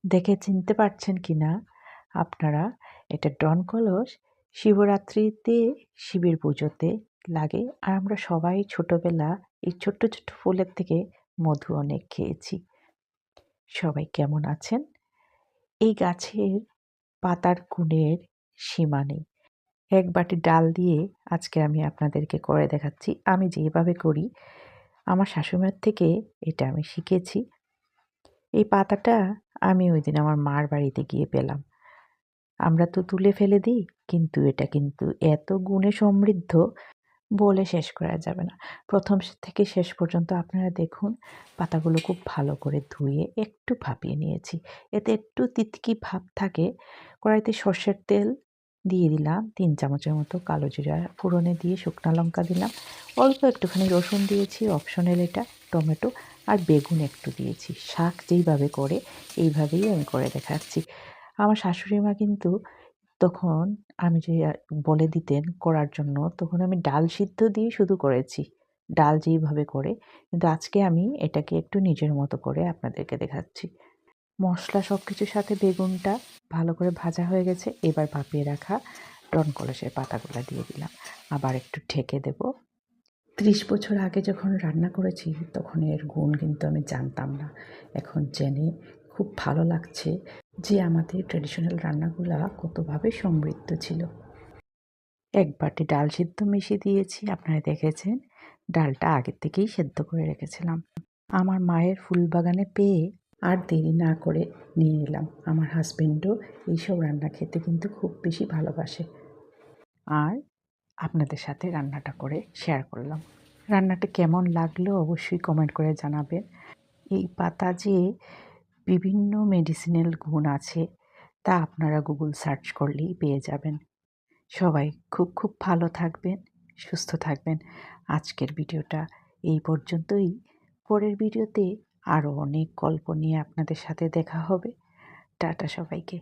দেখে চিনতে পারছেন কিনা আপনারা, এটা ডন কলস শিবরাত্রিতে শিবের পুজোতে লাগে। আর আমরা সবাই ছোটবেলা এই ছোট্ট ছোট্ট ফুলের থেকে মধু অনেক খেয়েছি। সবাই কেমন আছেন? এই গাছের পাতার গুণের সীমা নেই। এক বাটি ডাল দিয়ে আজকে আমি আপনাদেরকে করে দেখাচ্ছি। আমি যেভাবে করি আমার শাশুড়িমার থেকে এটা আমি শিখেছি। এই পাতাটা আমি ওইদিন আমার মার বাড়িতে গিয়ে পেলাম। আমরা তো তুলে ফেলে দিই, কিন্তু এটা কিন্তু এত গুণে সমৃদ্ধ বলে শেষ করা যাবে না। প্রথম থেকে শেষ পর্যন্ত আপনারা দেখুন। পাতাগুলো খুব ভালো করে ধুয়ে একটু ভাপিয়ে নিয়েছি। এতে একটু তিতকি ভাব থাকে। কড়াইতে সর্ষের তেল দিয়ে দিলাম 3 চামচের মতো, কালো জিরা ফোড়নে দিয়ে শুকনো লঙ্কা দিলাম, অল্প একটুখানি রসুন দিয়েছি, অপশনাল এটা, টমেটো আর বেগুন একটু দিয়েছি। শাক যেইভাবে করে এইভাবেই আমি করে দেখাচ্ছি। আমার শাশুড়ি মা কিন্তু তখন আমি যে বলে দিতেন করার জন্য, তখন আমি ডাল সিদ্ধ দিয়ে শুধু করেছি। ডাল যেইভাবে করে, কিন্তু আজকে আমি এটাকে একটু নিজের মতো করে আপনাদেরকে দেখাচ্ছি। মশলা সব কিছুর সাথে বেগুনটা ভালো করে ভাজা হয়ে গেছে। এবার ভাপিয়ে রাখা ডন কলসের পাতাগুলো দিয়ে দিলাম। আবার একটু ঢেকে দেব। 30 বছর আগে যখন রান্না করেছি তখন এর গুণ কিন্তু আমি জানতাম না। এখন জেনে খুব ভালো লাগছে যে আমাদের ট্র্যাডিশনাল রান্নাগুলা কতভাবে সমৃদ্ধ ছিল। এক বাটি ডাল সিদ্ধ মিশিয়ে দিয়েছি। আপনারা দেখেছেন ডালটা আগের থেকেই সেদ্ধ করে রেখেছিলাম। আমার মায়ের ফুল বাগানে পেয়ে আর দেরি না করে নিয়ে নিলাম। আমার হাজবেন্ডও এইসব রান্না খেতে কিন্তু খুব বেশি ভালোবাসে। আর আপনাদের সাথে রান্নাটা করে শেয়ার করলাম। রান্নাটা কেমন লাগলো অবশ্যই কমেন্ট করে জানাবেন। এই পাতা যে বিভিন্ন মেডিসিনাল গুণ আছে তা আপনারা গুগল সার্চ করলেই পেয়ে যাবেন। সবাই খুব খুব ভালো থাকবেন, সুস্থ থাকবেন। আজকের ভিডিওটা এই পর্যন্তই। পরের ভিডিওতে আরও অনেক গল্প নিয়ে আপনাদের সাথে দেখা হবে। টাটা সবাইকে।